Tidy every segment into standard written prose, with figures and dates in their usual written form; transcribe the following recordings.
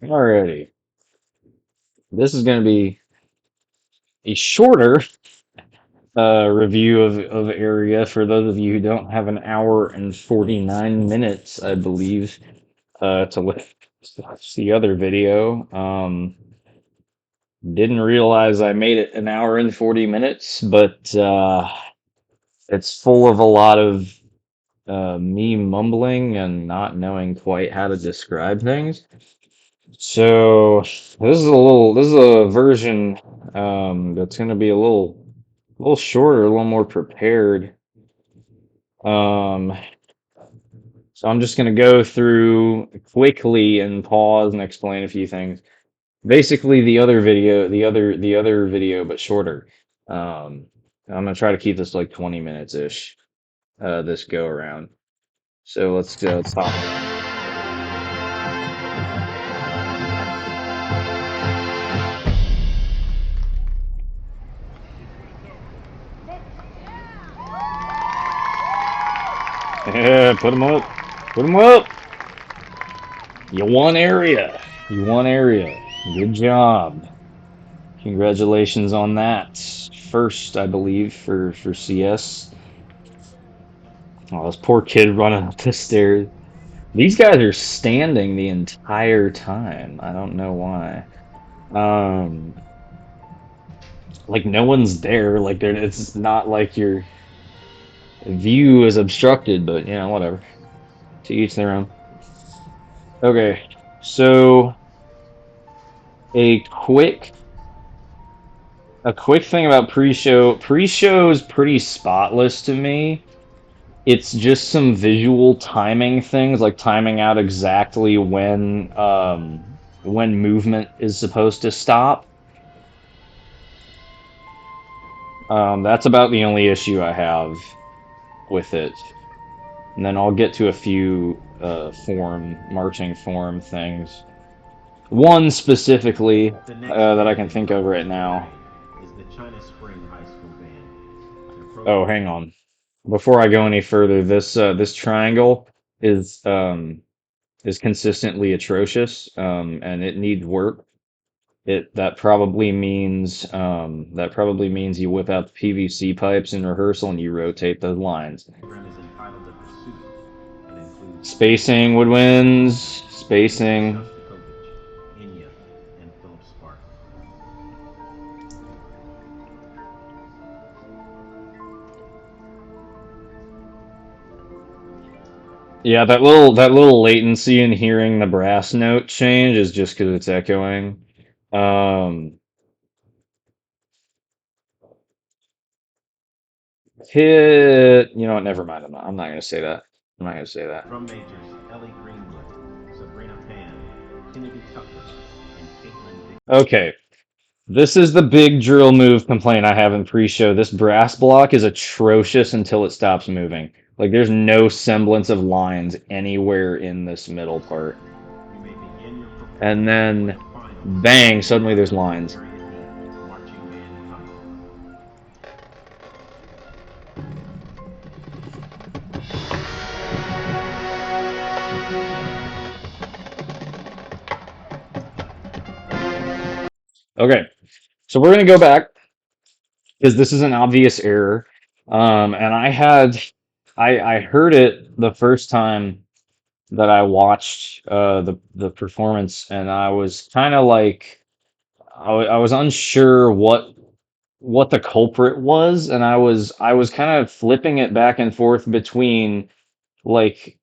Alrighty. This is going to be a shorter review of area for those of you who don't have an hour and 49 minutes, I believe, watch the other video. Didn't realize I made it an hour and 40 minutes, but it's full of a lot of me mumbling and not knowing quite how to describe things. So this is a version that's going to be a little shorter, a little more prepared. Um, so I'm just going to go through quickly and pause and explain a few things. Basically, the other video, but shorter. I'm gonna try to keep this like 20 minutes ish. This go around. So let's go. Let's hop. Yeah, put them up. Put them up. You won area. You won area. Good job. Congratulations on that. First, I believe, for CS. Oh, this poor kid running up the stairs. These guys are standing the entire time. I don't know why. Um, like no one's there. Like there, it's not like your view is obstructed, but you know, whatever. To each their own. Okay, so a quick a quick thing about pre-show. Pre-show is pretty spotless to me. It's just some visual timing things, like timing out exactly when movement is supposed to stop. That's about the only issue I have with it. And then I'll get to a few marching form things. One specifically The next that I band can in think of front of right you now. tonight is the China Spring High School Band. Their Oh, program hang on. Before I go any further, this triangle is consistently atrocious, and it needs work. It that probably means you whip out the PVC pipes in rehearsal and you rotate those lines. is entitled The Pursuit and includes Spacing, woodwinds, Dmitry spacing. Shostakovich, Enya, and Philip Spark. Yeah, that little latency in hearing the brass note change is just because it's echoing. Um, you know what? Never mind. I'm not gonna say that. I'm not gonna say that. Drum majors Ellie Greenwood, Sabrina Pan, Kennedy Tucker, and Caitlin Dick. Okay, this is the big drill move complaint I have in pre-show. This brass block is atrocious until it stops moving. Like there's no semblance of lines anywhere in this middle part. You may begin your And preparation for then the finals bang, of the suddenly there's National lines. Area D Marching Band Contest. Okay, so we're gonna go back because this is an obvious error. And I heard it the first time that I watched the performance, and I was kind of like I was unsure what the culprit was, and I was kind of flipping it back and forth between like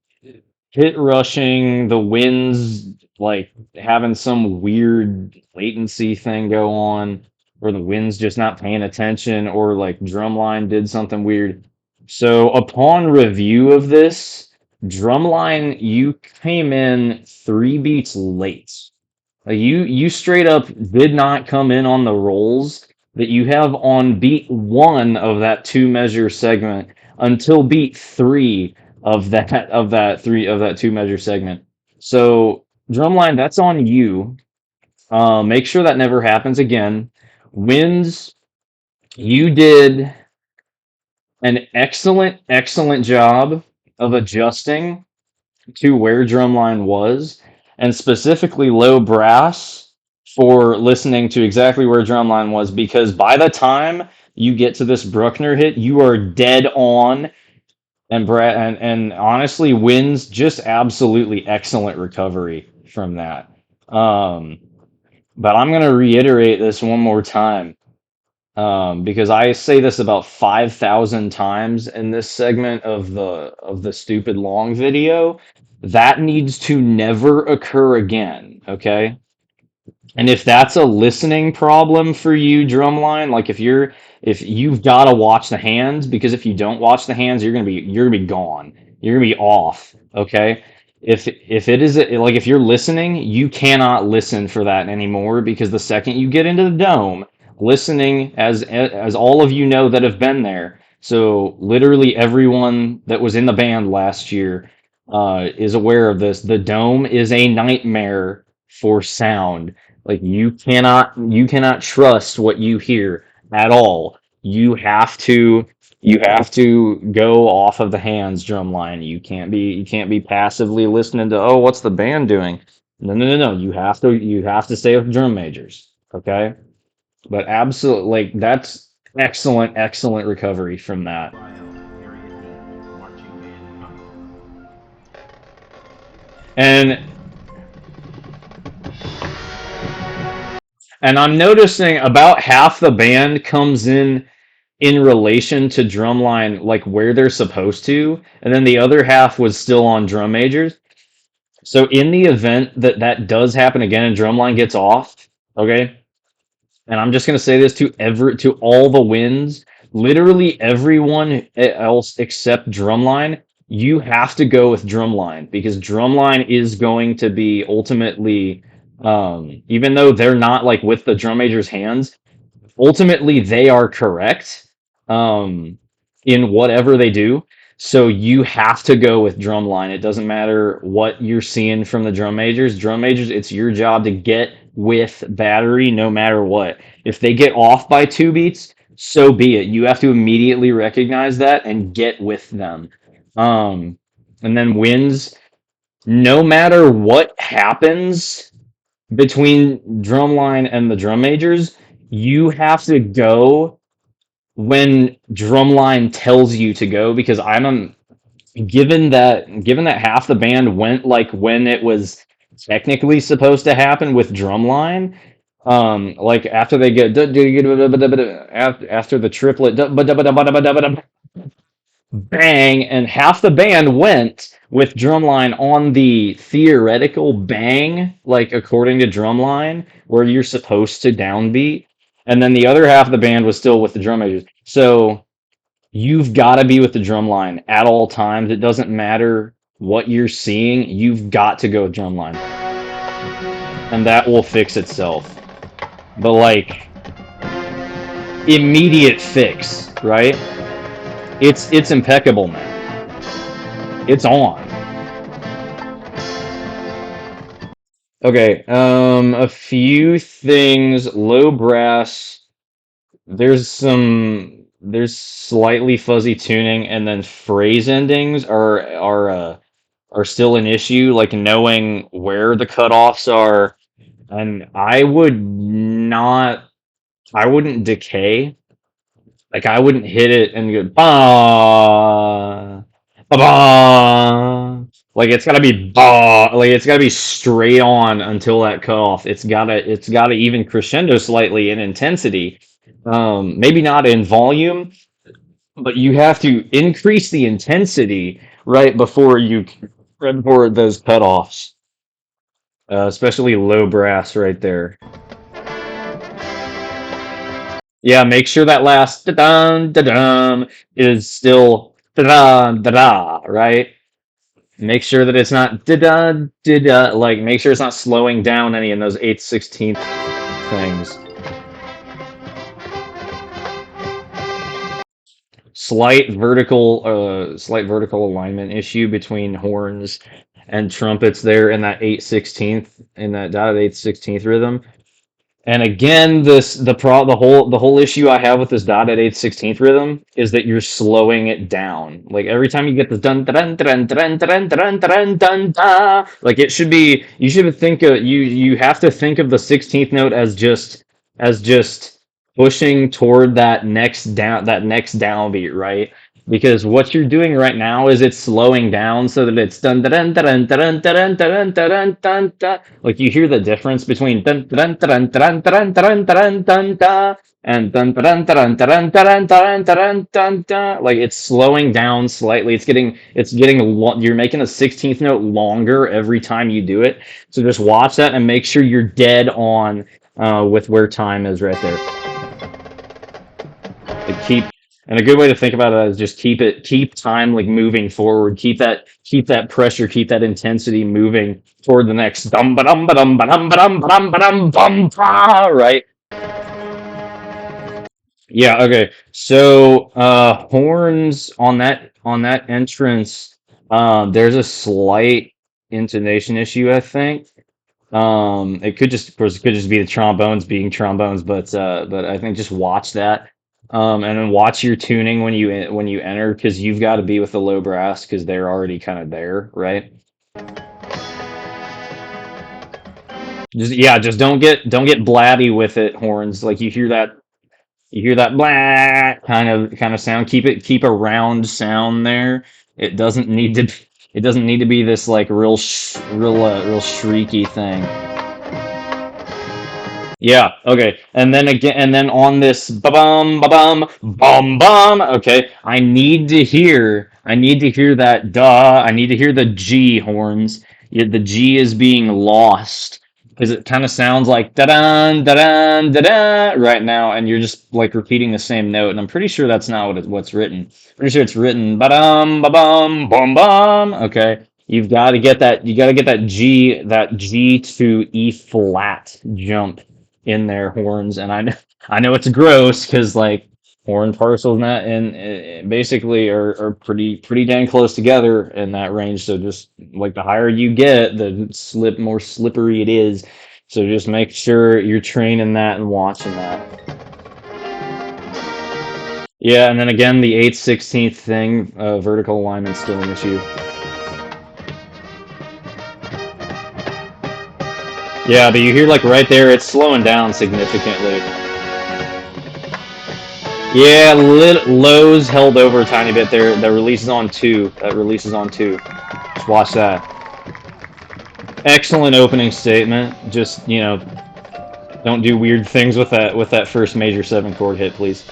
hit rushing, the winds like having some weird latency thing go on, or the wind's just not paying attention, or like drumline did something weird. So upon review of this, drumline, you came in 3 beats late. Like you straight up did not come in on the rolls that you have on beat one of that two measure segment until beat three of that two measure segment. So drumline, that's on you. Make sure that never happens again. Wins, you did an excellent job of adjusting to where drumline was. and specifically low brass for listening to exactly where drumline was, because by the time you get to this Bruckner hit, you are dead on. And Brad and honestly, wins just absolutely excellent recovery from that. Um, but I'm gonna reiterate this one more time, because I say this about 5,000 times in this segment of the stupid long video. That needs to never occur again. Okay. And if that's a listening problem for you, Drumline, like if you've got to watch the hands, because if you don't watch the hands, you're gonna be gone. You're gonna be off. Okay. If it is like if you're listening, you cannot listen for that anymore, because the second you get into the dome, listening, as all of you know that have been there, so literally everyone that was in the band last year is aware of this. The dome is a nightmare for sound. Like you cannot trust what you hear at all. You have to go off of the hands drum line. You can't be passively listening to, oh, what's the band doing? No, no, no, no. You have to stay with drum majors. Okay? But absolutely, like, that's excellent, excellent recovery from that. Trial, Area D, marching band company. And I'm noticing about half the band comes in relation to drumline, like where they're supposed to, and then the other half was still on drum majors. So in the event that that does happen again and drumline gets off, okay, and I'm just gonna say this to all the wins, literally everyone else except drumline, you have to go with drumline, because drumline is going to be ultimately, even though they're not like with the drum majors hands, ultimately they are correct, um, in whatever they do. So you have to go with drumline. It doesn't matter what you're seeing from the drum majors. Drum majors, it's your job to get with battery no matter what. If they get off by 2 beats, so be it. You have to immediately recognize that and get with them. Um, and then wins, no matter what happens between drumline and the drum majors, you have to go when drumline tells you to go, because given that half the band went like when it was technically supposed to happen with drumline, like after they get after the triplet bang, and half the band went with drumline on the theoretical bang, like according to drumline, where you're supposed to downbeat, and then the other half of the band was still with the drum majors. So you've got to be with the drumline at all times. It doesn't matter what you're seeing, you've got to go with drumline, and that will fix itself. But like, immediate fix, right? It's impeccable now. It's on. Okay, a few things. Low brass. There's slightly fuzzy tuning, and then phrase endings are still an issue. Like knowing where the cutoffs are, and I wouldn't decay. Like I wouldn't hit it and go ba ba ba. Like it's gotta be ba. Like it's gotta be straight on until that cutoff. It's gotta even crescendo slightly in intensity. Maybe not in volume, but you have to increase the intensity right before those cutoffs. Especially low brass right there. Yeah, make sure that last da-dum, da-dum is still da-da, da-da, right? Make sure that it's not da-da, da-da, like, make sure it's not slowing down any in those 8/16 things. Slight vertical alignment issue between horns and trumpets there in that 8/16th, in that dotted 8/16th rhythm. And again, the whole issue I have with this dot at 8/16 rhythm is that you're slowing it down. Like every time you get this dun dun dun dun dun dun dun dun dun, like it should be you should think of you have to think of the 16th note as just pushing toward that next downbeat, right? Because what you're doing right now is it's slowing down so that it's dun dun dun dun dun dun dun dun dun dun. Like you hear the difference between dun dun dun dun dun dun dun dun dun and dun dun dun dun dun dun dun dun dun dun. Like it's slowing down slightly. You're making the 16th note longer every time you do it. So just watch that and make sure you're dead on with where time is right there. Like and a good way to think about it is just keep time like moving forward. Keep that pressure, keep that intensity moving toward the next dum ba dum ba dum ba dum ba dum ba dum ba dum bum ba, right? Yeah, okay. So horns on that entrance, there's a slight intonation issue, I think. It could just, of course, it could just be the trombones being trombones, but I think just watch that, and then watch your tuning when you enter, because you've got to be with the low brass because they're already kind of there, right? Just don't get blatty with it, horns. Like you hear that blah kind of sound. Keep a round sound there. It doesn't need to. It doesn't need to be this like real shrieky thing. Yeah, okay. And then again, and then on this ba-bum, ba-bum, bum, bum, okay, I need to hear that duh, I need to hear the G horns. Yeah, the G is being lost because it kind of sounds like da-dun, da-dun, da-da right now, and you're just like repeating the same note, and I'm pretty sure that's not what's written. Pretty sure it's written ba-dum, ba-bum, bum, bum, okay. You got to get that G to E flat jump in their horns, and I know it's gross because like horn parcels and basically are pretty dang close together in that range. So just like the higher you get, the more slippery it is. So just make sure you're training that and watching that. Yeah, and then again, the 8/16 thing, vertical alignment still an issue. Yeah, but you hear like right there, it's slowing down significantly. Yeah, lows held over a tiny bit there. That releases on two. That releases on two. Just watch that. Excellent opening statement. Just don't do weird things with that first major 7 chord hit, please.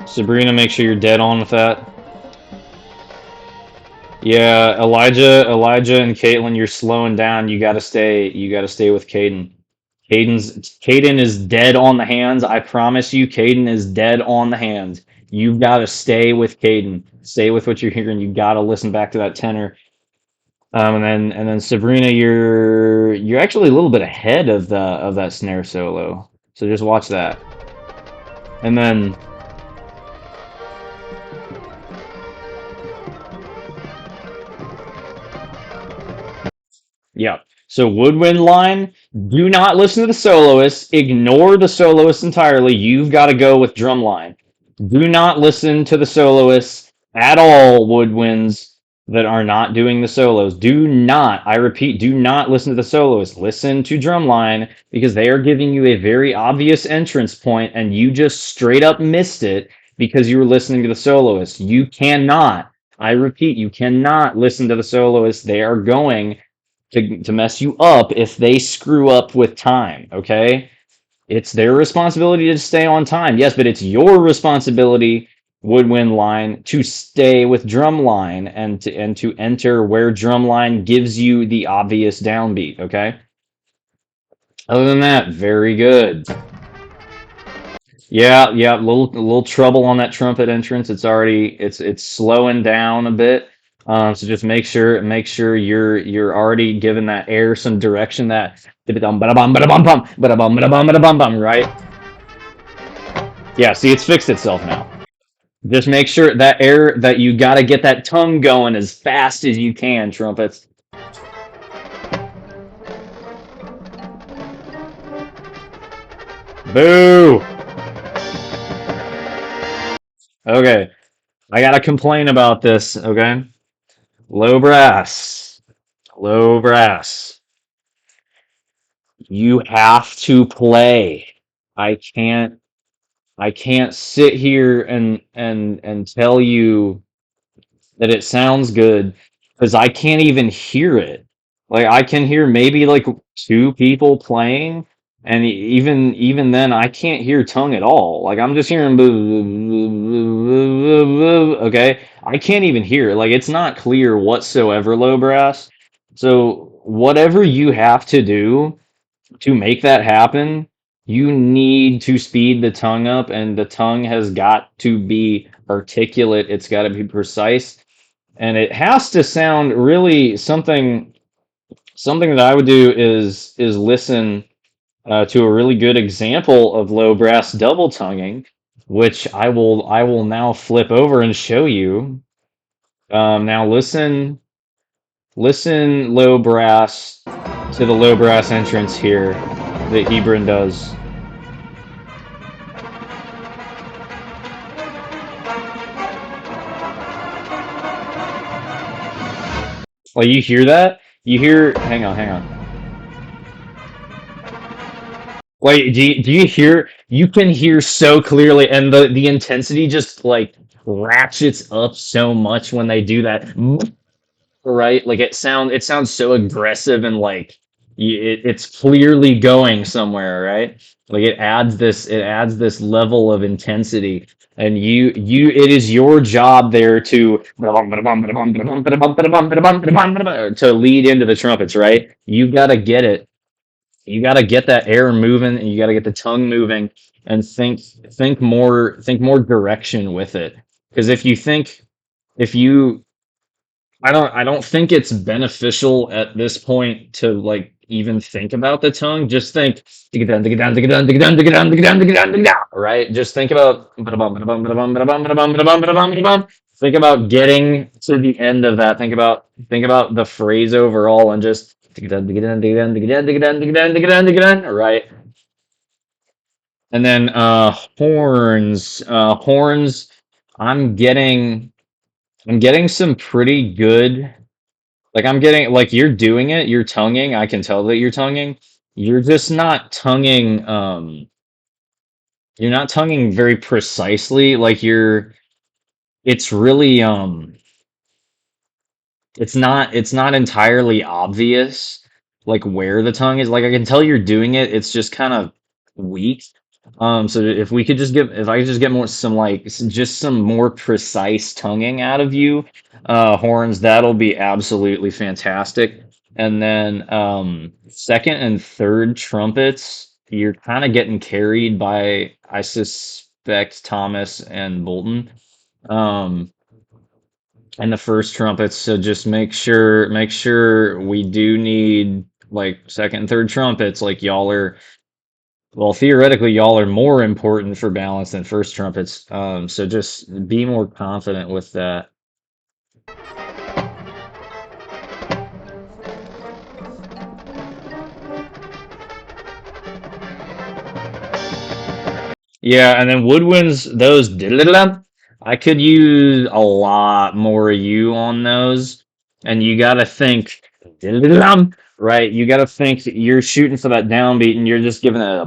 Sabrina, make sure you're dead on with that. Yeah, Elijah, and Caitlin, you're slowing down. You gotta stay. You gotta stay with Caden. Caden is dead on the hands. I promise you, Caden is dead on the hands. You've got to stay with Caden. Stay with what you're hearing. You got to listen back to that tenor. And then Sabrina, you're actually a little bit ahead of that snare solo. So just watch that. And then yeah. So woodwind line, do not listen to the soloist. Ignore the soloist entirely. You've got to go with drum line. Do not listen to the soloists at all, woodwinds that are not doing the solos. Do not, I repeat, do not listen to the soloists. Listen to drumline because they are giving you a very obvious entrance point and you just straight up missed it because you were listening to the soloists. You cannot, I repeat, you cannot listen to the soloists. They are going to mess you up if they screw up with time, okay? It's their responsibility to stay on time. Yes, but it's your responsibility, woodwind line, to stay with drumline and to enter where drumline gives you the obvious downbeat, okay? Other than that, very good. Yeah, a little trouble on that trumpet entrance. It's slowing down a bit. So just make sure you're already giving that air some direction. That right? Yeah. See, it's fixed itself now. Just make sure that air that you got to get that tongue going as fast as you can, trumpets. Boo! Okay, I gotta complain about this, okay? Low brass. Low brass. You have to play. I can't I can't sit here and tell you that it sounds good because I can't even hear it. Like I can hear maybe like two people playing, and even then I can't hear tongue at all. Like I'm just hearing okay. I can't even hear it. Like it's not clear whatsoever, low brass. So whatever you have to do to make that happen, you need to speed the tongue up, and the tongue has got to be articulate. It's got to be precise, and it has to sound really something that I would do is listen to a really good example of low brass double tonguing, which I will now flip over and show you. Now listen low brass to the low brass entrance here that Hebron does. Like you hear that? You hear? Hang on. Wait, do you hear? You can hear so clearly, and the intensity just like ratchets up so much when they do that, right? Like it sounds so aggressive and like it's clearly going somewhere, right? Like it adds this level of intensity, and it is your job there to lead into the trumpets, right? You got to get that air moving, and you got to get the tongue moving, and think more direction with it, because if you I don't think it's beneficial at this point to like even think about the tongue. Just think dig it down, dig it down, dig it down, dig it down, dig it down, dig it down, dig it down, dig it down, right? Just think about getting to the end of that. Think about the phrase overall, and just dig it down, dig it down, dig it down, dig it down, dig it down, dig it down, dig it down, dig it down, right? And then horns. I'm getting I'm getting some pretty good. Like I'm getting like you're doing it, you're tonguing. I can tell that you're tonguing. You're just not tonguing you're not tonguing very precisely. Like it's really it's not entirely obvious like where the tongue is. Like I can tell you're doing it. It's just kind of weak. So if I could just get more some like just some more precise tonguing out of you, horns, that'll be absolutely fantastic. And then second and third trumpets, you're kind of getting carried by, I suspect, Thomas and Bolton. Um, and the first trumpets, so just make sure we do need like second and third trumpets. Like y'all are, well, theoretically y'all are more important for balance than first trumpets. So just be more confident with that. Yeah, and then woodwinds, those I could use a lot more of you on those. And you gotta think right? You gotta think that you're shooting for that downbeat, and you're just giving it a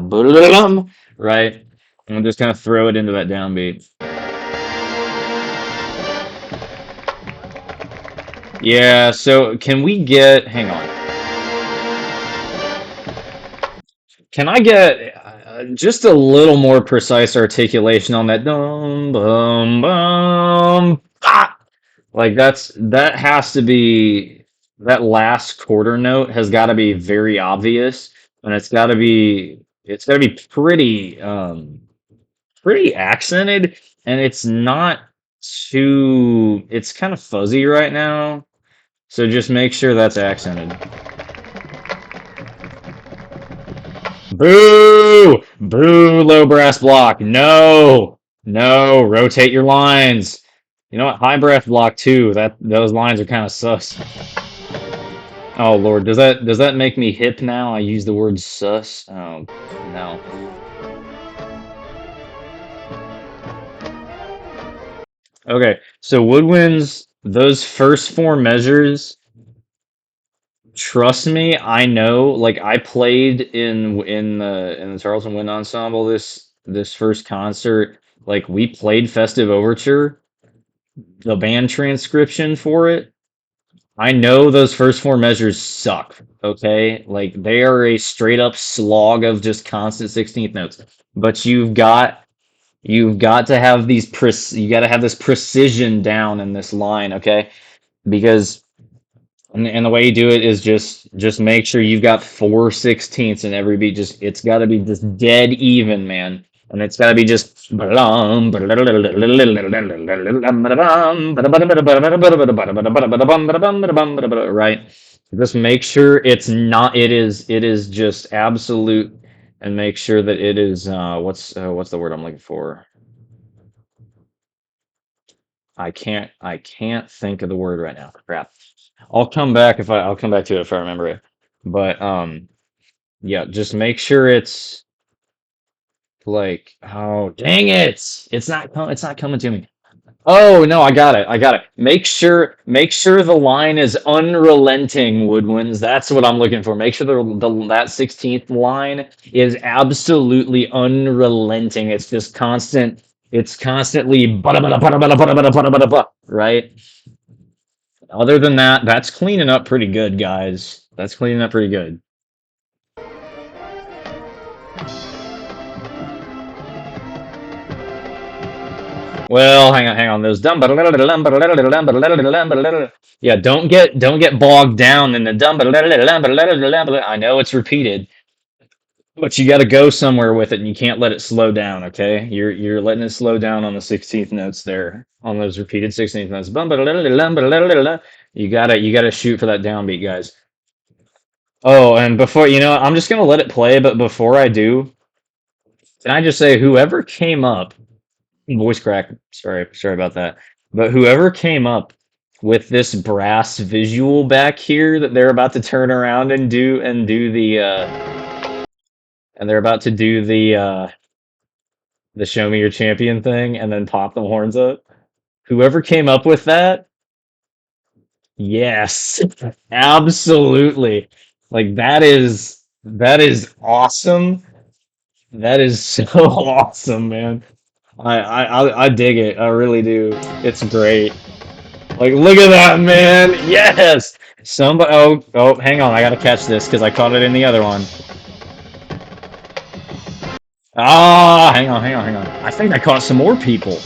right? And just kind of throw it into that downbeat. Yeah, so can we get, hang on. Can I get just a little more precise articulation on that? Dum bum bum. Ah! Like that has to be, that last quarter note has got to be very obvious, and it's got to be pretty accented, and it's not too, it's kind of fuzzy right now. So just make sure that's accented. Boo! Boo, low brass block. No! No, rotate your lines. You know what? High breath block too. That those lines are kind of sus. Oh Lord, does that make me hip now? I use the word sus. Oh no. Okay, so woodwinds, those first four measures, trust me, I know. Like I played in the Charleston Wind Ensemble this first concert. Like we played Festive Overture, the band transcription for it. I know those first four measures suck, okay? Like they are a straight up slog of just constant 16th notes. But you've got to have you got to have this precision down in this line, okay? Because and the way you do it is just make sure you've got 4/16 in every beat. Just it's got to be just dead even, man. And it's got to be just right. Just make sure it's not. It is just absolute, and make sure that it is. What's the word I'm looking for? I can't think of the word right now. Crap. I'll come back to it if I remember it. But yeah, just make sure it's like, oh dang it. It's not coming to me. Oh no, I got it. I got it. Make sure the line is unrelenting, Woodwinds. That's what I'm looking for. Make sure that 16th line is absolutely unrelenting. It's just constant. It's constantly right? Other than that, that's cleaning up pretty good, guys. That's cleaning up pretty good. Well, hang on. Those dumb. Yeah, don't get bogged down in the dumb. I know it's repeated, but you got to go somewhere with it, and you can't let it slow down. Okay, you're letting it slow down on the 16th notes there, on those repeated 16th notes. You gotta shoot for that downbeat, guys. Oh, and before I'm just gonna let it play. But before I do, can I just say, whoever came up, voice crack, sorry about that, but whoever came up with this brass visual back here that they're about to turn around and do they're about to do the show me your champion thing and then pop the horns up. Whoever came up with that, yes, absolutely. Like that is awesome. That is so awesome, man. I dig it. I really do. It's great. Like, look at that, man. Yes. Somebody. Oh, hang on. I gotta catch this because I caught it in the other one. Ah, hang on. I think I caught some more people.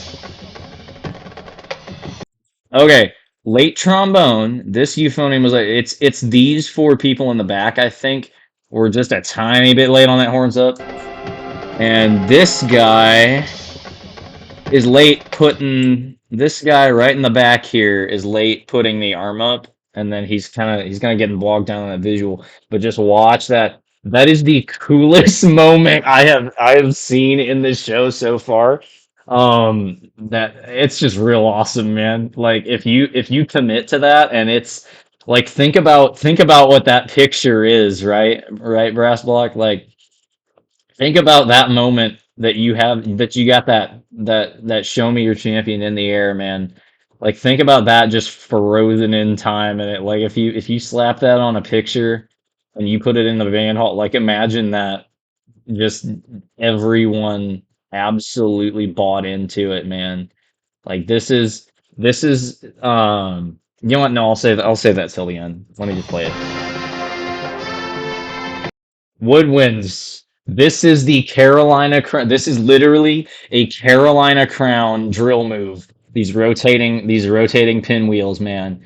Okay, late trombone. This euphonium was like it's these four people in the back. I think were just a tiny bit late on that horns up, and this guy right in the back here is late putting the arm up, and then he's kind of getting bogged down on that visual. But just watch that. That is the coolest moment I have seen in this show so far. That it's just real awesome, man. Like if you commit to that, and it's like think about what that picture is, right, Brass Block. Like think about that moment that you got that show me your champion in the air, man. Like think about that just frozen in time, and it like if you slap that on a picture and you put it in the band hall, like imagine that just everyone absolutely bought into it, man. Like this is you know what? No, I'll save that till the end. Let me just play it. Woodwinds. This is the Carolina Crown. This is literally a Carolina Crown drill move. These rotating pinwheels, man.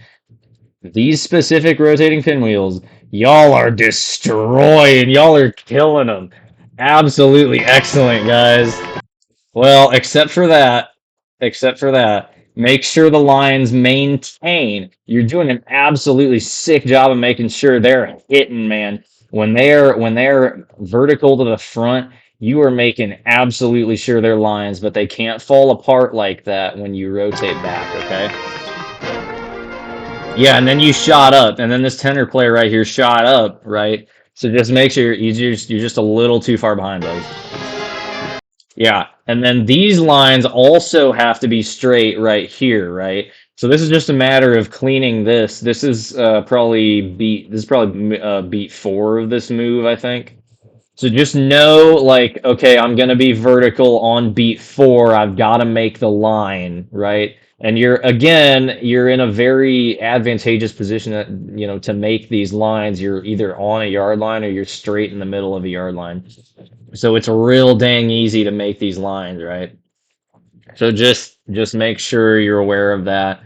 These specific rotating pinwheels, y'all are destroying. Y'all are killing them. Absolutely excellent, guys. Well, except for that, make sure the lines maintain. You're doing an absolutely sick job of making sure they're hitting, man. When they're vertical to the front, you are making absolutely sure they're lines, but they can't fall apart like that when you rotate back, okay? Yeah, and then you shot up, and then this tenor player right here shot up, right? So just make sure you're just a little too far behind, buddy. Yeah, and then these lines also have to be straight right here, right? So this is just a matter of cleaning this. This is probably beat 4 of this move, I think. So just know, like, okay, I'm gonna be vertical on beat 4. I've got to make the line, right? And you're in a very advantageous position that, to make these lines. You're either on a yard line or you're straight in the middle of a yard line. So it's real dang easy to make these lines, right? So just make sure you're aware of that.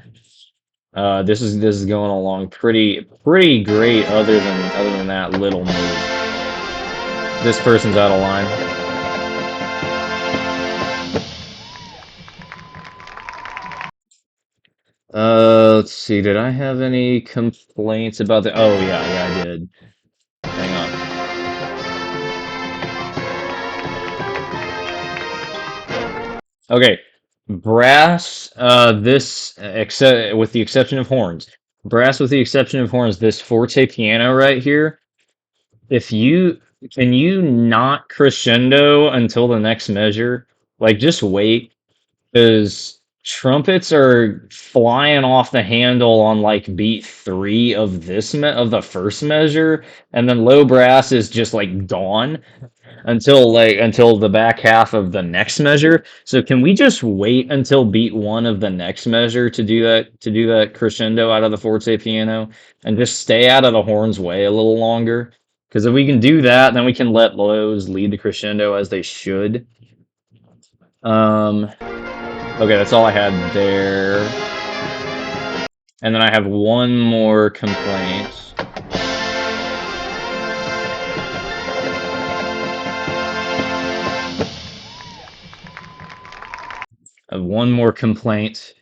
This is going along pretty great other than that little move. This person's out of line. Let's see. Did I have any complaints about the? Oh yeah, I did. Hang on. Okay, brass. This except with the exception of horns. Brass with the exception of horns. This forte piano right here. If you can you not crescendo until the next measure? Like just wait. Because trumpets are flying off the handle on like beat 3 of of the first measure, and then low brass is just like gone until the back half of the next measure. So can we just wait until beat 1 of the next measure to do that crescendo out of the forte piano and just stay out of the horn's way a little longer? Because if we can do that, then we can let lows lead the crescendo as they should. Um, Okay, that's all I had there. And then I have one more complaint. I have one more complaint.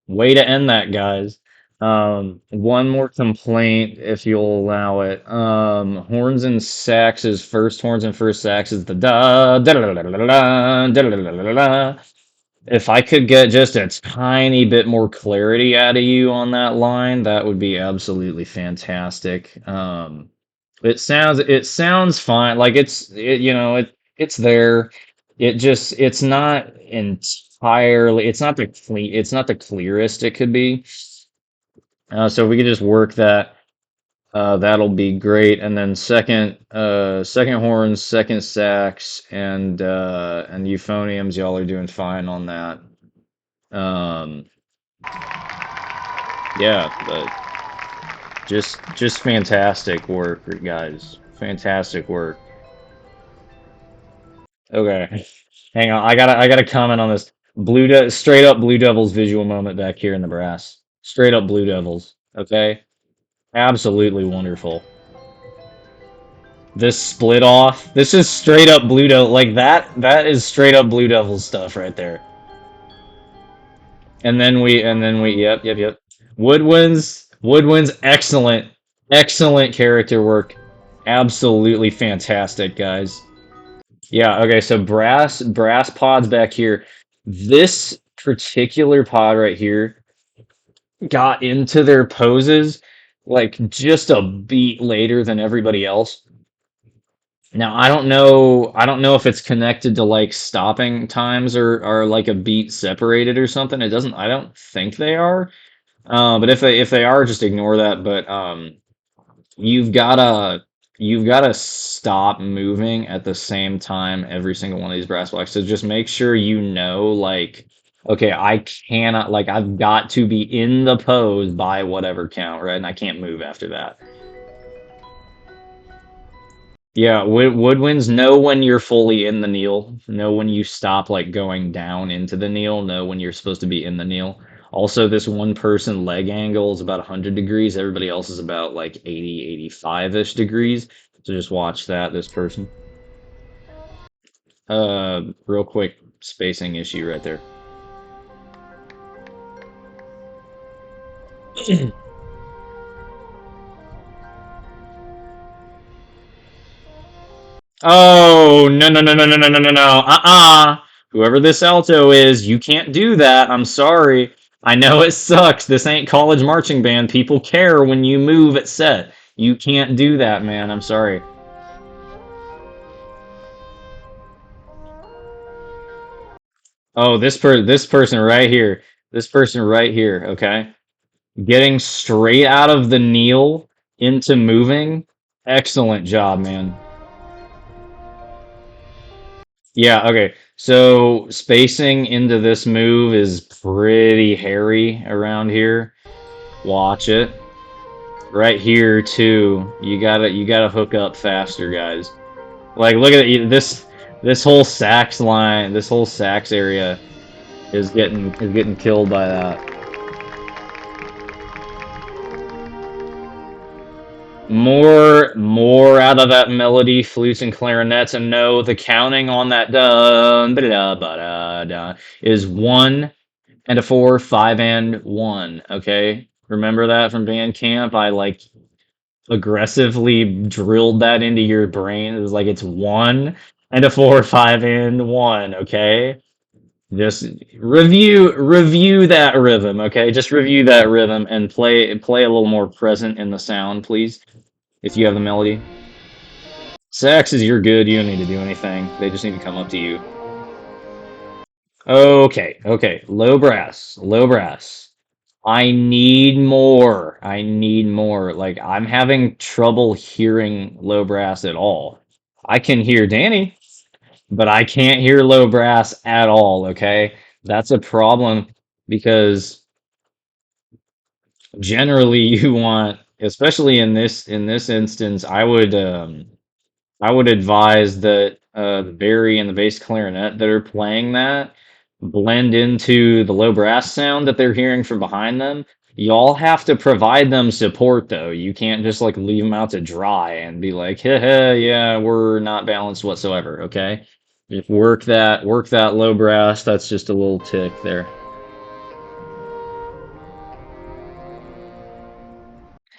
Way to end that, guys. One more complaint, if you'll allow it. Horns and saxes, first horns and first saxes, the da da da da da da da da da da da. If I could get just a tiny bit more clarity out of you on that line, that would be absolutely fantastic. It sounds fine. Like it's there. It's not entirely it's not the clearest it could be. So if we could just work that, that'll be great. And then second horns, second sax, and euphoniums, y'all are doing fine on that. Um, yeah, but just fantastic work, guys. Fantastic work. Okay, hang on. I gotta comment on this. Straight up Blue Devils visual moment back here in the brass. Straight up Blue Devils. Okay, absolutely wonderful. This split off. This is straight up Blue Devil. Like that. That is straight up Blue Devil stuff right there. And then we. Yep. Woodwinds. Excellent character work. Absolutely fantastic, guys. Yeah, okay, so brass pods back here. This particular pod right here got into their poses like just a beat later than everybody else. Now I don't know if it's connected to like stopping times or are like a beat separated or something. I don't think they are. But if they are, just ignore that. But you've gotta you've gotta stop moving at the same time every single one of these brass blocks. So just make sure you know, like, okay, I cannot, like, I've got to be in the pose by whatever count, right? And I can't move after that. Yeah, woodwinds, know when you're fully in the kneel. Know when you stop like going down into the kneel. Know when you're supposed to be in the kneel. Also, this one person leg angle is about 100 degrees. Everybody else is about like 80, 85-ish degrees. So just watch that, this person. Real quick spacing issue right there. Oh, no, no, no, no, no, no, no, no, no. Whoever this alto is, you can't do that. I'm sorry. I know it sucks. This ain't college marching band. People care when you move at set. You can't do that, man. I'm sorry. Oh, this person right here. This person right here, okay? Getting straight out of the kneel into moving. Excellent job, man. Yeah, okay. So spacing into this move is pretty hairy around here. Watch it. Right here too. You gotta hook up faster, guys. Like look at it. This whole sax line, this whole sax area is getting killed by that. More out of that melody, flutes and clarinets, and no, the counting on that da ba da ba da da is 1 and a 4, 5 and 1. Okay, remember that from band camp? I like aggressively drilled that into your brain. It was like it's 1 and a 4, 5 and 1. Okay, just review that rhythm. Okay, just review that rhythm and play a little more present in the sound, please. If you have the melody. Saxes, you're good. You don't need to do anything. They just need to come up to you. Okay, okay. Low brass, low brass. I need more. I need more. Like, I'm having trouble hearing low brass at all. I can hear Danny, but I can't hear low brass at all, okay? That's a problem because generally you want, especially in this instance, I would advise that the Barry and the bass clarinet that are playing that blend into the low brass sound that they're hearing from behind them. Y'all have to provide them support though. You can't just like leave them out to dry and be like, heh, yeah, we're not balanced whatsoever, okay? Just work that low brass. That's just a little tick there.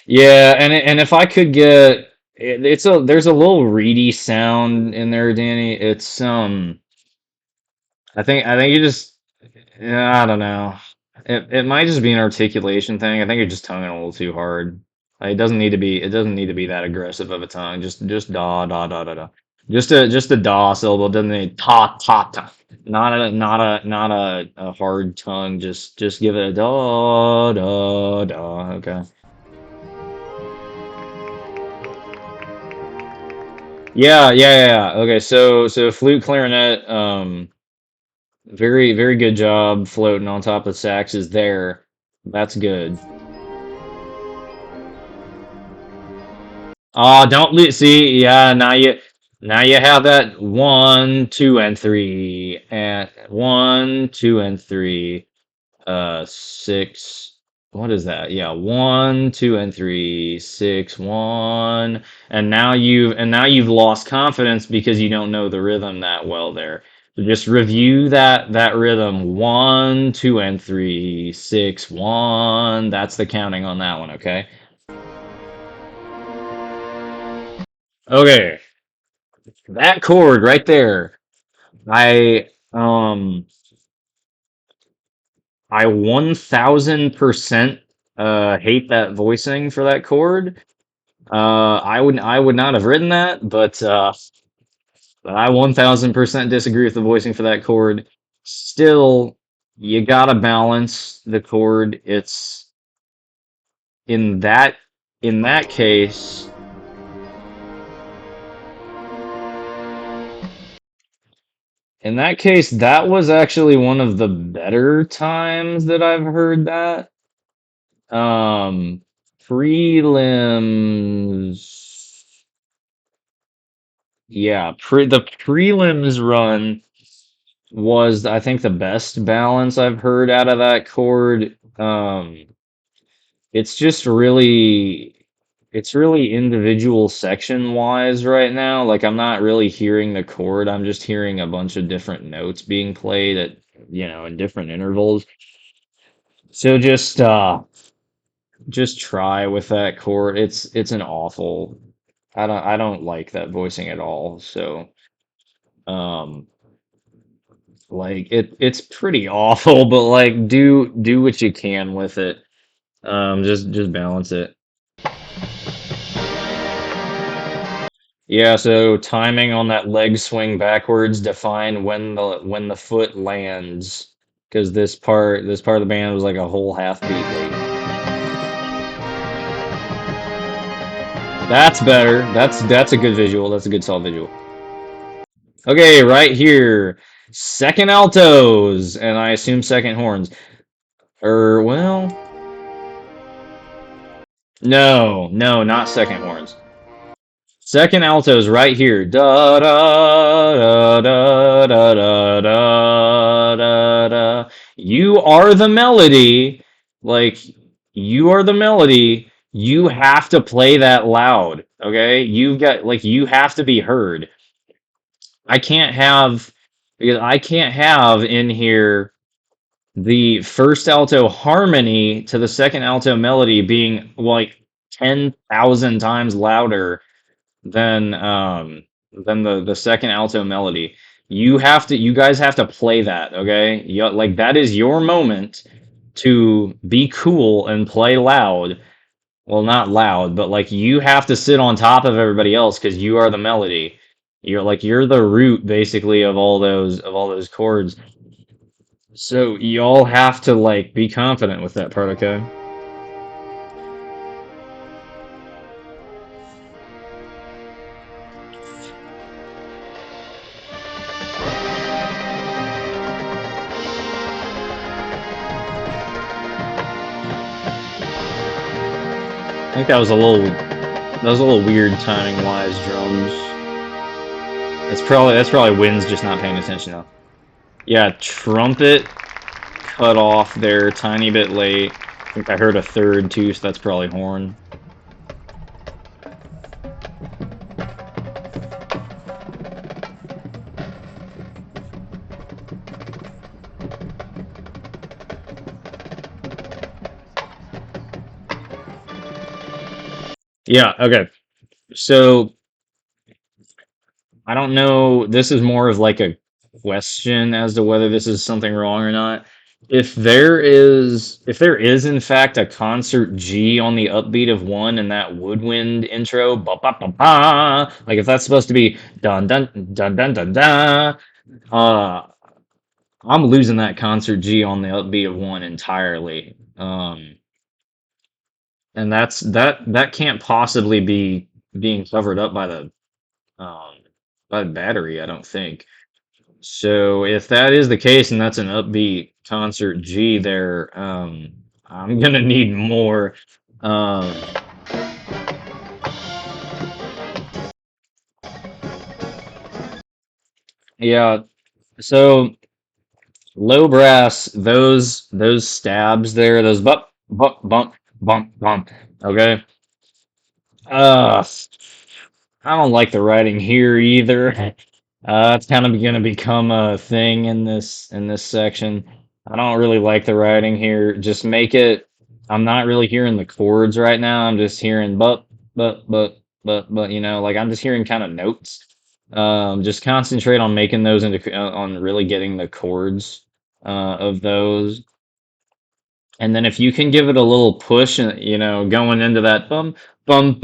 Yeah, and if I could get there's a little reedy sound in there, Danny. I think you just yeah, I don't know. It might just be an articulation thing. I think you're just tonguing a little too hard. Like, it doesn't need to be that aggressive of a tongue. Just da da da da da. Just a da syllable. It doesn't need ta ta ta. Not a hard tongue. Just give it a da da da. Okay. Yeah, yeah, yeah, yeah. Okay, so flute clarinet, very, very good job floating on top of sax is there. That's good. Oh, don't see. Yeah, now you have that 1, 2, and 3, and 1, 2, and 3. 6. What is that? Yeah, 1, 2, and 3, 6, 1. And now you've lost confidence because you don't know the rhythm that well there. So just review that rhythm. 1, 2, and 3, 6, 1. That's the counting on that one, okay? Okay. That chord right there. I 1000% hate that voicing for that chord. I would not have written that, but I 1000% disagree with the voicing for that chord. Still, you gotta balance the chord. It's in that in that case, that was actually one of the better times that I've heard that. Um, Prelims. Yeah, the prelims run was, I think, the best balance I've heard out of that chord. It's just really individual section wise right now. Like I'm not really hearing the chord. I'm just hearing a bunch of different notes being played at, in different intervals. So just try with that chord. It's an awful. I don't like that voicing at all. So um like it's pretty awful, but like do what you can with it. Just balance it. Yeah, so timing on that leg swing backwards define when the foot lands, because this part of the band was like a whole half beat late. That's better. That's a good visual. That's a good solid visual. Okay, right here, second altos, and I assume second horns. Well, no, not second horns. Second altos right here. Da da da da da da da da da. You are the melody. Like you are the melody. You have to play that loud. Okay? You have to be heard. I can't have because I can't have in here the first alto harmony to the second alto melody being like 10,000 times louder than the second alto melody. You guys have to play that, okay? Like that is your moment to be cool and play loud. Well, not loud, but like you have to sit on top of everybody else because you are the melody. You're the root basically of all those chords. So y'all have to like be confident with that part, okay? I think that was a little weird timing wise, drums. That's probably Wynn's just not paying attention though. Yeah, trumpet cut off there tiny bit late. I think I heard a third too, so that's probably horn. Yeah, okay. So I don't know. This is more of like a question as to whether this is something wrong or not. If there is in fact a concert G on the upbeat of one in that woodwind intro, ba ba ba ba, like if that's supposed to be dun dun dun dun dun dun, uh, I'm losing that concert G on the upbeat of one entirely. And that can't possibly be being covered up um by the battery, I don't think. So if that is the case and that's an upbeat concert G there, I'm gonna need more. Um, yeah, so low brass, those stabs there, those bump bump bump bump bump. Okay. Uh, I don't like the writing here either. It's kind of going to become a thing in this section. I don't really like the writing here. Just make it. I'm not really hearing the chords right now. I'm just hearing but. You know, like I'm just hearing kind of notes. Just concentrate on making those into on really getting the chords of those. And then if you can give it a little push, you know, going into that bum, right?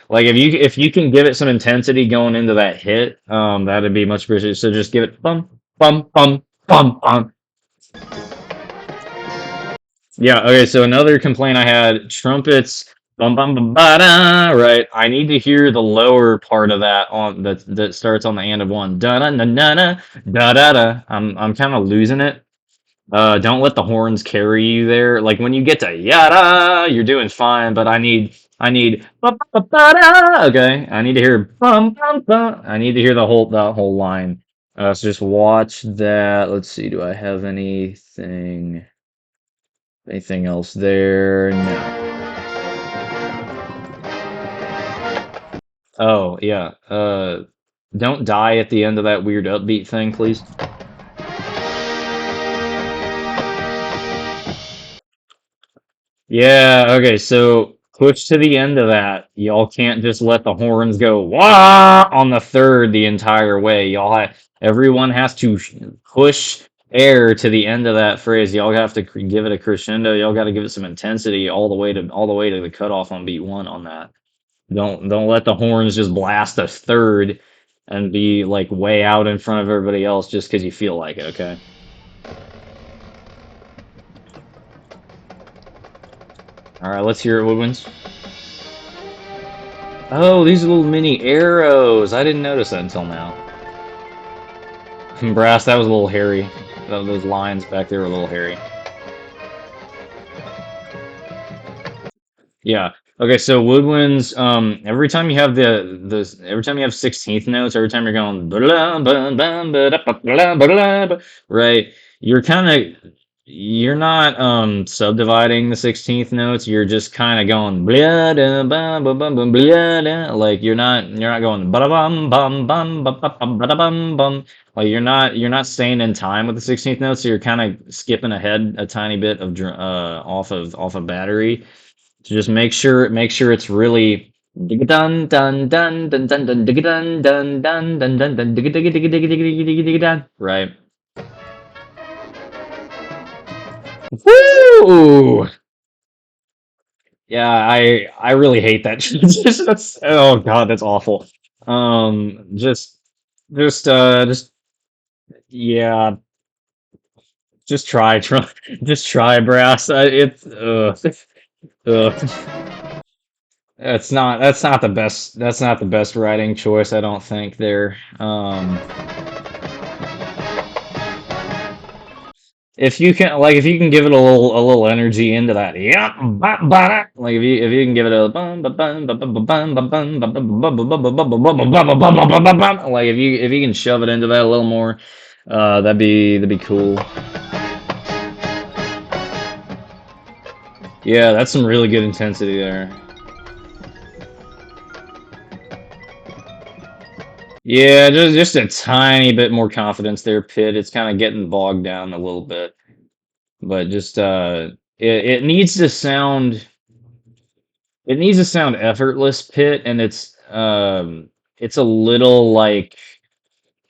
Like if you can give it some intensity going into that hit, that'd be much appreciated. So just give it bum. Yeah, okay, so another complaint I had, trumpets, right? I need to hear the lower part of that on that starts on the end of one. Da da da da da da da. I'm kind of losing it. Don't let the horns carry you there. Like when you get to yada, you're doing fine, but I need okay. I need to hear bum. I need to hear the whole line. So just watch that. Let's see, do I have anything else there? No. Oh, yeah. Don't die at the end of that weird upbeat thing, please. Yeah, okay, so Push to the end of that. Y'all can't just let the horns go wah on the third the entire way. Everyone has to push air to the end of that phrase. Y'all have to give it a crescendo. Y'all got to give it some intensity all the way to the cutoff on beat one on that. Don't let the horns just blast a third and be like way out in front of everybody else just because you feel like it. Okay. All right. Let's hear it, Woodwinds. Oh, these are little mini arrows. I didn't notice that until now. Brass, that was a little hairy. Those lines back there were a little hairy. Yeah. Okay, so woodwinds, every time you have every time you have 16th notes, every time you're going right, you're not subdividing the 16th notes, you're just kind of going like you're not going ba-da-bum bum bum ba-da-bum bum. Like you're not staying in time with the 16th notes, so you're kind of skipping ahead a tiny bit of off of battery. So just make sure it's really dun dun dun dun dun dun dun dun dun dun dun dun dun right. Woo! Yeah, I really hate that transition. Oh god, that's awful. Just just yeah, try just try brass. It's that's not the best writing choice, I don't think there. If you can give it a little energy into that, yeah, like if you can give it a like if you can shove it into that a little more, that'd be cool. Yeah, that's some really good intensity there. Yeah, just a tiny bit more confidence there, Pit. It's kind of getting bogged down a little bit, but just it needs to sound. It needs to sound effortless, Pit, and it's a little like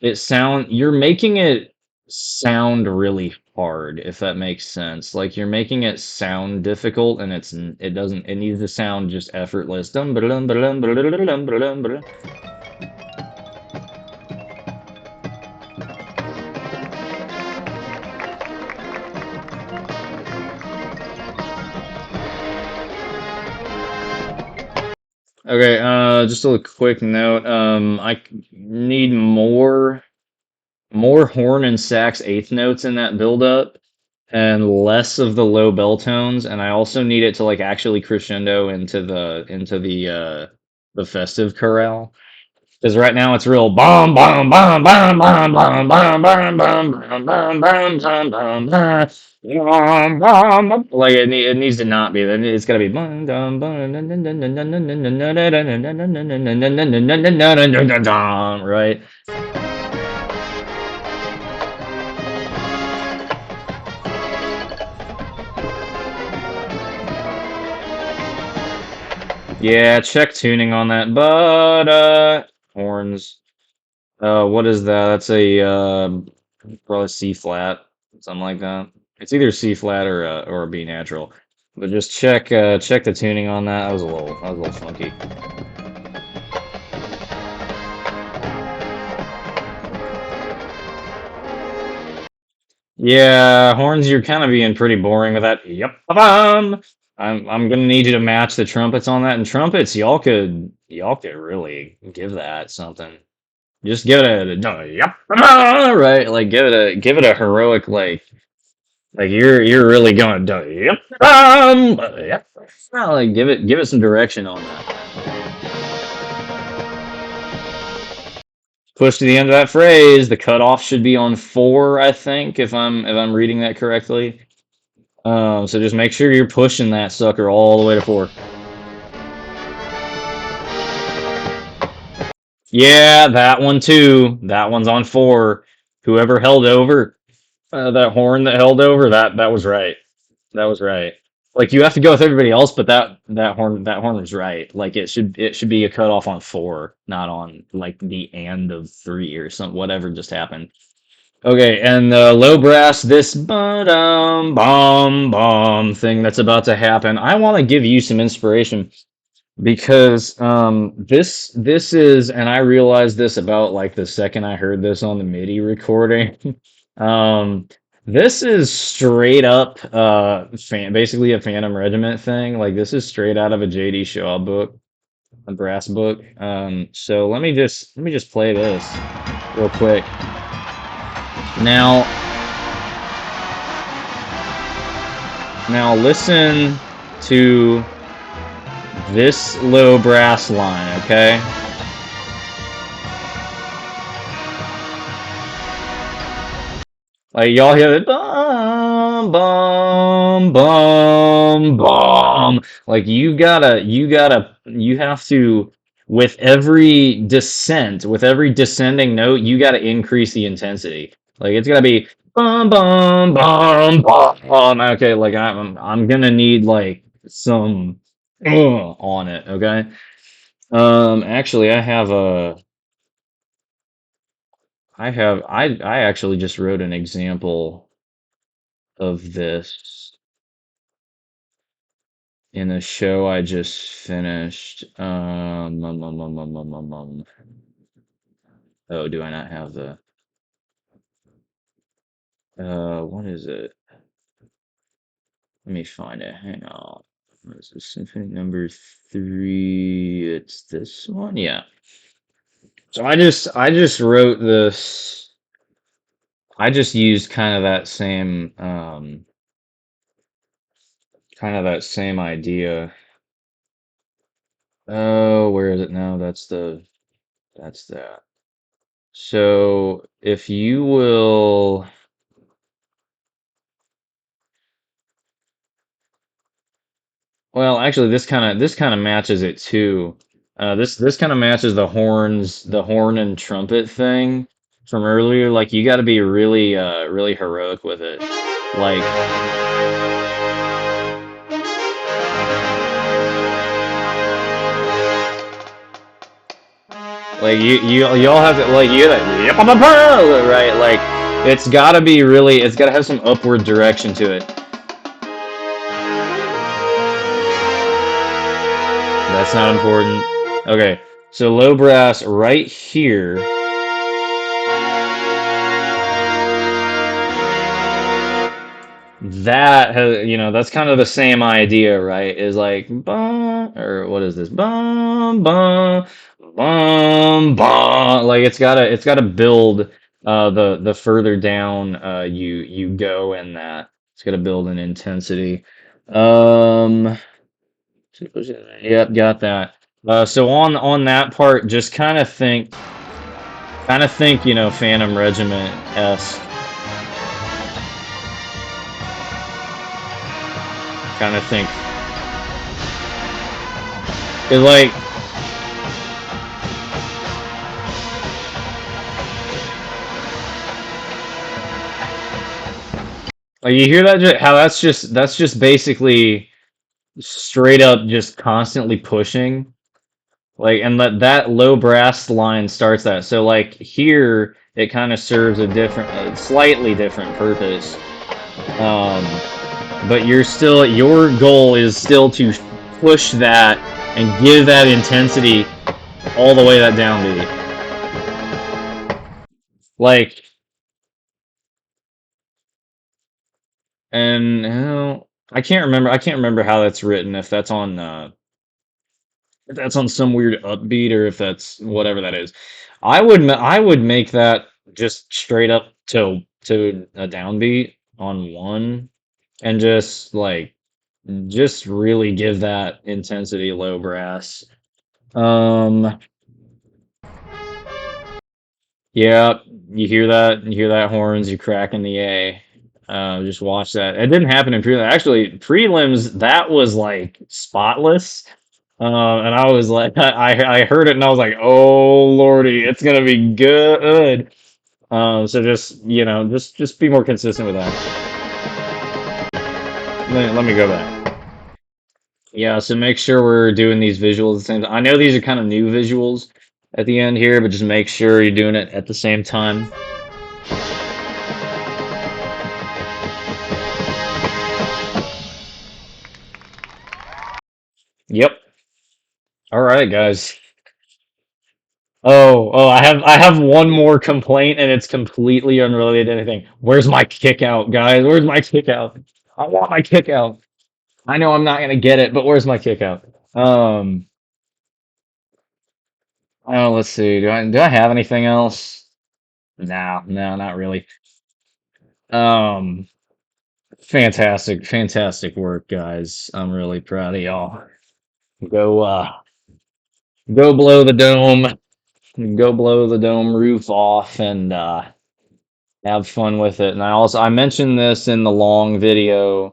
you're making it sound really hard, if that makes sense. Like you're making it sound difficult, and it doesn't. It needs to sound just effortless. Dum ba dum ba dum ba dum ba dum ba dum. Okay, just a quick note. Need more horn and sax eighth notes in that build up and less of the low bell tones, and I also need it to like actually crescendo into the festive chorale. Because right now it's real bum bum bum bum bum bum bum bum bum bum bum bum bum bum like it needs to not be. Then it's gotta be bum dum bum right. Yeah, check tuning on that. But horns. What is that? That's a probably C flat, something like that. It's either C flat or a B natural. But just check the tuning on that. That was a little funky. Yeah, horns, you're kind of being pretty boring with that. Yep. Ba-bum. I'm gonna need you to match the trumpets on that. And trumpets, y'all could really give that something. Just give it a yep. Right, like give it a heroic like you're really going yep. Yep. Like give it some direction on that. Push to the end of that phrase. The cutoff should be on 4, I think, if I'm reading that correctly. So just make sure you're pushing that sucker all the way to 4. Yeah, that one too. That one's on 4. Whoever held over that horn that held over that was right. That was right. Like you have to go with everybody else, but that horn was right. Like it should be a cutoff on 4, not on like the and of 3 or something. Whatever just happened. Okay, and low brass, this ba-dum, bomb bomb thing that's about to happen. I want to give you some inspiration because this is, and I realized this about like the second I heard this on the MIDI recording. um this is straight up basically a Phantom Regiment thing. Like this is straight out of a JD Shaw book, a brass book. So let me just play this real quick. Now listen to this low brass line, okay? Like y'all hear it, bum bum bum bum. Like you have to, with every descent, with every descending note, you gotta increase the intensity. Like it's gotta be bum bum bum bum. Okay, like I'm gonna need like some on it. Okay. Actually, I actually just wrote an example of this in a show I just finished. Oh, do I not have the what is it? Let me find it. Hang on. What is this? Symphony number 3. It's this one? Yeah. So I just wrote this. I just used kind of that same idea. Oh, where is it now? That's that. So if you will, well, actually, this kind of matches it too. This kind of matches the horn and trumpet thing from earlier. Like you got to be really heroic with it. Like you all have to like you like right. Like it's got to have some upward direction to it. That's not important. Okay, so low brass right here. That has, that's kind of the same idea, right? Is like bum, or what is this? Bum bum bum bum. Like it's gotta build the further down you go in that. It's gotta build an intensity. Um yep, got that. So on that part, just kind of think, Phantom Regiment-esque. Kind of think. It like you hear that how that's just basically straight up just constantly pushing. Like and that low brass line starts that. So like here it kind of serves a slightly different purpose. Um but your goal is still to push that and give that intensity all the way that downbeat. Like and I can't remember how that's written, if that's on some weird upbeat or if that's whatever that is. I would make that just straight up to a downbeat on 1 and just really give that intensity low brass. Um yeah, you hear that horns, you cracking the A. Just watch that. It didn't happen in prelim. Actually, prelims that was like spotless. And I was like, I heard it and I was like, oh lordy, it's gonna be good. So just be more consistent with that. Let me go back. Yeah, so make sure we're doing these visuals at the same time. I know these are kind of new visuals at the end here, but just make sure you're doing it at the same time. Yep. All right, guys. Oh, I have one more complaint, and it's completely unrelated to anything. Where's my kick out, guys? Where's my kick out? I want my kick out. I know I'm not gonna get it, but where's my kick out? Um, oh, let's see. Do I have anything else? No, no, not really. Um, fantastic work, guys. I'm really proud of y'all. Go, go blow the dome. Go blow the dome roof off, and have fun with it. And I mentioned this in the long video.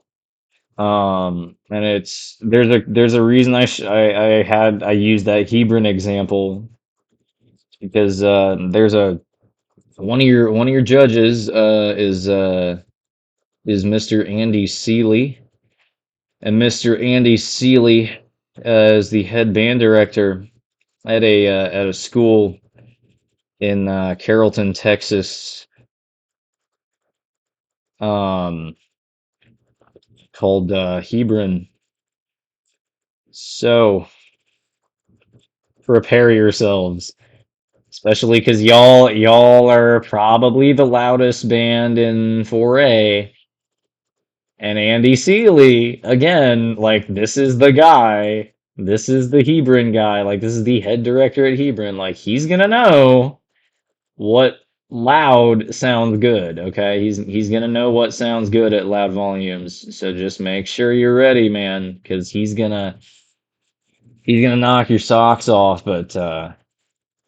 And there's a reason I used that Hebron example because there's a one of your judges is Mr. Andy Seeley, and Mr. Andy Seeley is the head band director at a school in Carrollton, Texas, um, called Hebron. So prepare yourselves, especially because y'all are probably the loudest band in 4A. And Andy Seeley, again, like this is the guy. This is the Hebron guy. Like this is the head director at Hebron. Like he's gonna know what loud sounds good. Okay, he's gonna know what sounds good at loud volumes. So just make sure you're ready, man, because he's gonna knock your socks off. But that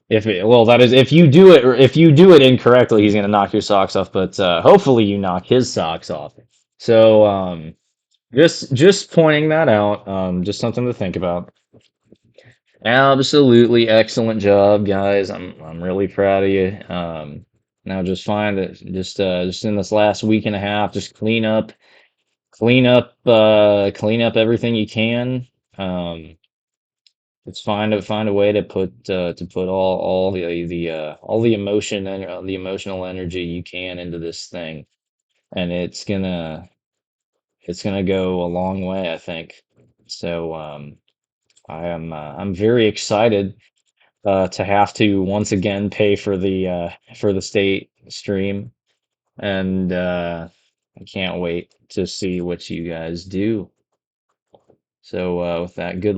is if you do it incorrectly, he's gonna knock your socks off. But hopefully you knock his socks off. So just pointing that out. Just something to think about. Absolutely excellent job, guys. I'm really proud of you. Now just find that just in this last week and a half, just clean up everything you can. Um, just find a way to put all the emotion and the emotional energy you can into this thing, and it's gonna go a long way, I think. So I'm very excited to have to once again pay for the state stream, and I can't wait to see what you guys do. So with that, good.